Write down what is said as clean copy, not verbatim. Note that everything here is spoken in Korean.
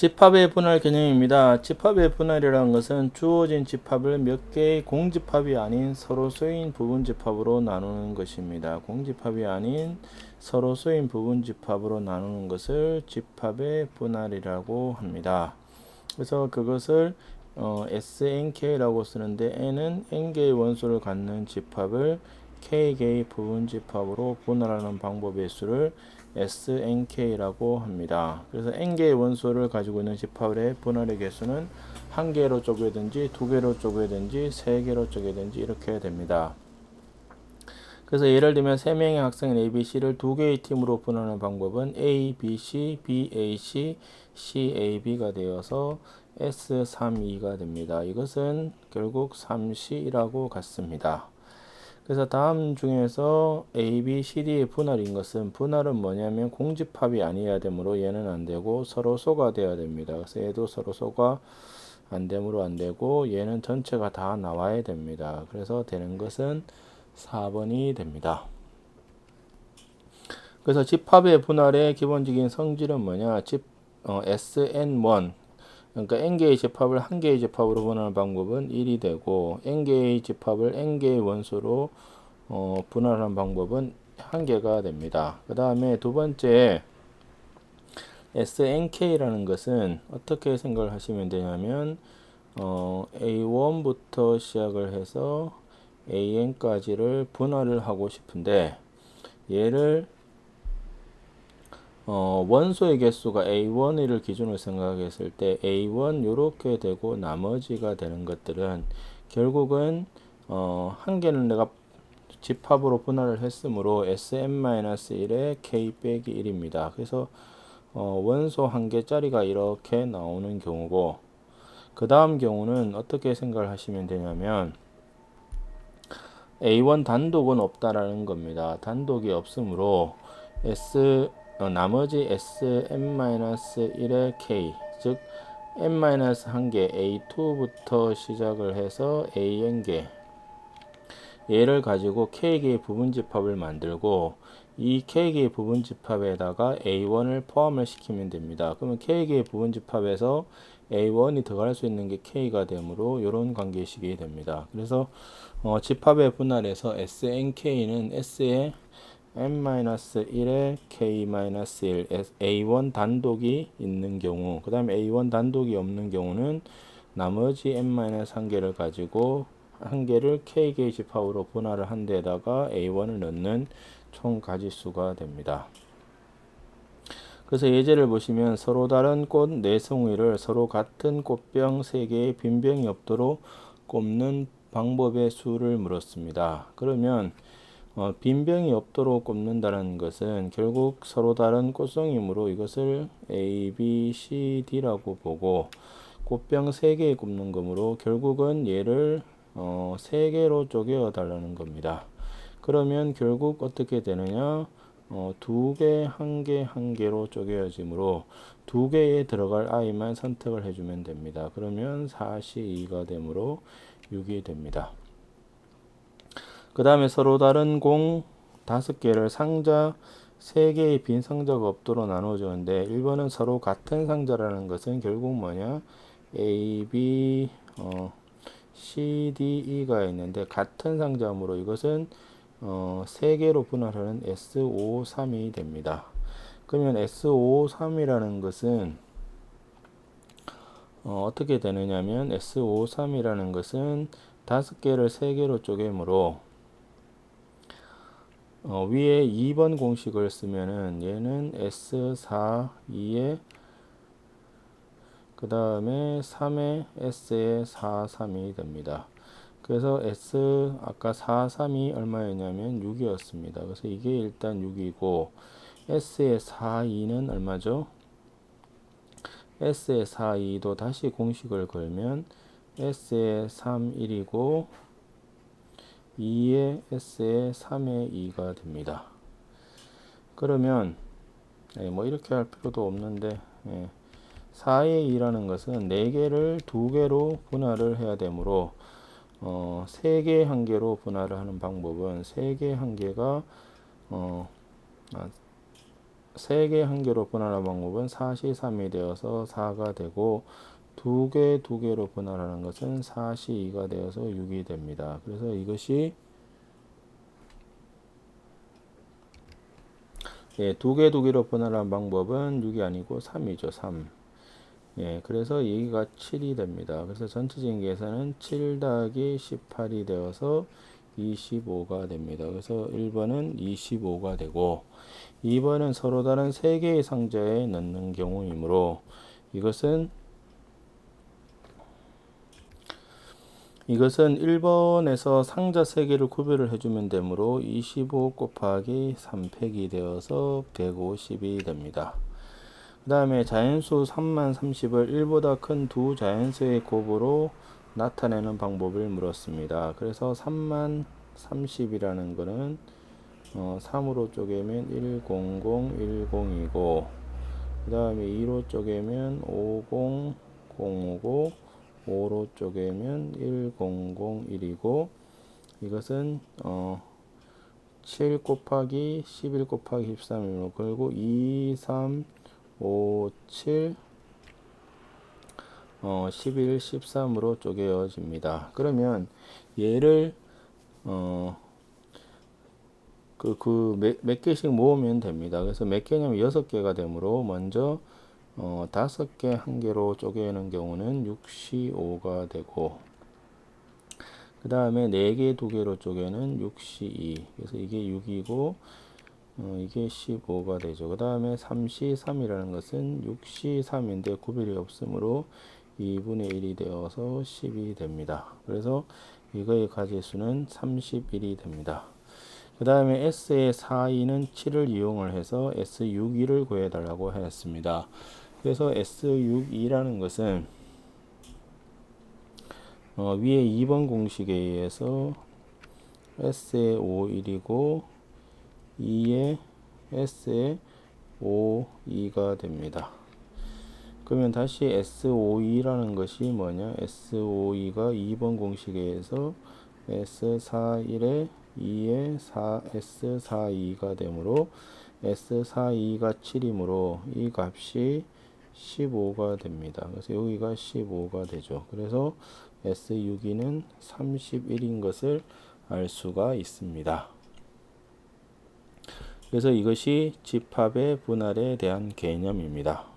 집합의 분할 개념입니다. 집합의 분할이라는 것은 주어진 집합을 몇 개의 공집합이 아닌 서로소인 부분집합으로 나누는 것입니다. 공집합이 아닌 서로소인 부분집합으로 나누는 것을 집합의 분할이라고 합니다. 그래서 그것을 SNK라고 쓰는데 n은 n개의 원소를 갖는 집합을 k개의 부분집합으로 분할하는 방법의 수를 SNK라고 합니다. 그래서 n개의 원소를 가지고 있는 집합의 분할의 개수는 한 개로 쪼개든지 두 개로 쪼개든지 세 개로 쪼개든지 이렇게 됩니다. 그래서 예를 들면 3명의 학생 ABC를 두 개의 팀으로 분할하는 방법은 ABC, BAC, CAB가 되어서 S32가 됩니다. 이것은 결국 3C라고 같습니다. 그래서 다음 중에서 ABCD의 분할인 것은 분할은 뭐냐면 공집합이 아니어야 되므로 얘는 안 되고 서로 소가 되어야 됩니다. 그래서 얘도 서로 소가 안 되므로 안 되고 얘는 전체가 다 나와야 됩니다. 그래서 되는 것은 4번이 됩니다. 그래서 집합의 분할의 기본적인 성질은 뭐냐? SN1 그러니까 n개의 집합을 한 개의 집합으로 분할하는 방법은 1이 되고 n개의 집합을 n개의 원소로 분할하는 방법은 한 개가 됩니다. 그 다음에 두 번째 SNK라는 것은 어떻게 생각을 하시면 되냐면 A1부터 시작을 해서 AN까지를 분할을 하고 싶은데 얘를 원소의 개수가 A1을 기준으로 생각했을 때 A1 요렇게 되고 나머지가 되는 것들은 결국은 한 개는 내가 집합으로 분할을 했으므로 Sn-1의 K 빼기 1입니다. 그래서 원소 한 개짜리가 이렇게 나오는 경우고 그 다음 경우는 어떻게 생각을 하시면 되냐면 A1 단독은 없다라는 겁니다. 단독이 없으므로 나머지 Sn-1의 K 즉 n-1개 A2부터 시작을 해서 AN개 얘를 가지고 K개의 부분집합을 만들고 이 K개의 부분집합에다가 A1을 포함을 시키면 됩니다. 그러면 K개의 부분집합에서 A1이 들어갈 수 있는 게 K가 되므로 이런 관계식이 됩니다. 그래서 집합의 분할에서 SNK는 S의 n-1에 k-1 A1 단독이 있는 경우 그 다음에 A1 단독이 없는 경우는 나머지 n-1개를 가지고 한 개를 k개의 집합으로 분할을 한 데다가 A1을 넣는 총 가지수가 됩니다. 그래서 예제를 보시면 서로 다른 꽃 4송이를 서로 같은 꽃병 3개의 빈병이 없도록 꼽는 방법의 수를 물었습니다. 그러면 빈병이 없도록 꼽는다는 것은 결국 서로 다른 꽃송이므로 이것을 A, B, C, D라고 보고 꽃병 3개에 꼽는 거므로 결국은 얘를 3개로 쪼개어 달라는 겁니다. 그러면 결국 어떻게 되느냐? 2개, 1개, 1개로 쪼개어지므로 2개에 들어갈 i만 선택을 해주면 됩니다. 그러면 4C2가 되므로 6이 됩니다. 그 다음에 서로 다른 공 5개를 상자 3개의 빈 상자가 없도록 나눠주는데 1번은 서로 같은 상자라는 것은 결국 뭐냐? A, B, C, D, E가 있는데 같은 상자므로 이것은 3개로 분할하는 S553이 됩니다. 그러면 S553이라는 것은 어떻게 되느냐면 S553이라는 것은 5개를 3개로 쪼개므로 위에 2번 공식을 쓰면은 얘는 S4, 2에 그 다음에 3에 S에 4, 3이 됩니다. 그래서 S 아까 4, 3이 얼마였냐면 6이었습니다. 그래서 이게 일단 6이고 S의 4, 2는 얼마죠? S의 4, 2도 다시 공식을 걸면 S의 3, 1이고 2의 S의 3의 2가 됩니다. 그러면 뭐 이렇게 할 필요도 없는데 4의 2라는 것은 4개를 2개로 분할을 해야 되므로 3개 1개로 분할을 하는 방법은 3개 1개가 3개 한 개로 분할하는 방법은 4시 3이 되어서 4가 되고 2개 2개로 분할하는 것은 4시 2가 되어서 6이 됩니다. 그래서 이것이 2개 2개로 분할하는 방법은 6이 아니고 3이죠. 3. 그래서 여기가 7이 됩니다. 그래서 전체적인 계산은 7 더하기 18이 되어서 25가 됩니다. 그래서 1번은 25가 되고 2번은 서로 다른 3개의 상자에 넣는 경우이므로 이것은 1번에서 상자 3개를 구별을 해주면 되므로 25 곱하기 3팩이 되어서 150이 됩니다. 그 다음에 자연수 3만 30을 1보다 큰 두 자연수의 곱으로 나타내는 방법을 물었습니다. 그래서 3만 30이라는 거는 3으로 쪼개면 100, 10이고 그 다음에 2로 쪼개면 50, 050, 5로 쪼개면 1001이고 이것은 7 곱하기 11 곱하기 13이므로 그리고 2, 3, 5, 7, 11, 13으로 쪼개어집니다. 그러면 얘를 몇 개씩 모으면 됩니다. 그래서 몇 개냐면 6개가 되므로 먼저 5개 한 개로 쪼개는 경우는 6C5가 되고 그 다음에 4개 2개로 쪼개는 6C2 그래서 이게 6이고 이게 15가 되죠. 그 다음에 3C3이라는 것은 6C3인데 구별이 없으므로 2분의 1이 되어서 10이 됩니다. 그래서 이거의 가지수는 31이 됩니다. 그 다음에 S의 4E는 7을 이용을 해서 S6E를 구해달라고 하였습니다. 그래서 S6E라는 것은 위에 2번 공식에 의해서 S의 5,1이고 2의 S의 5,2가 됩니다. 그러면 다시 S5,2라는 것이 뭐냐? S5,2가 2번 공식에 의해서 S4,1의 2의 S4,2가 되므로 S4,2가 7이므로 이 값이 15가 됩니다. 그래서 여기가 15가 되죠. 그래서 S6는 31인 것을 알 수가 있습니다. 그래서 이것이 집합의 분할에 대한 개념입니다.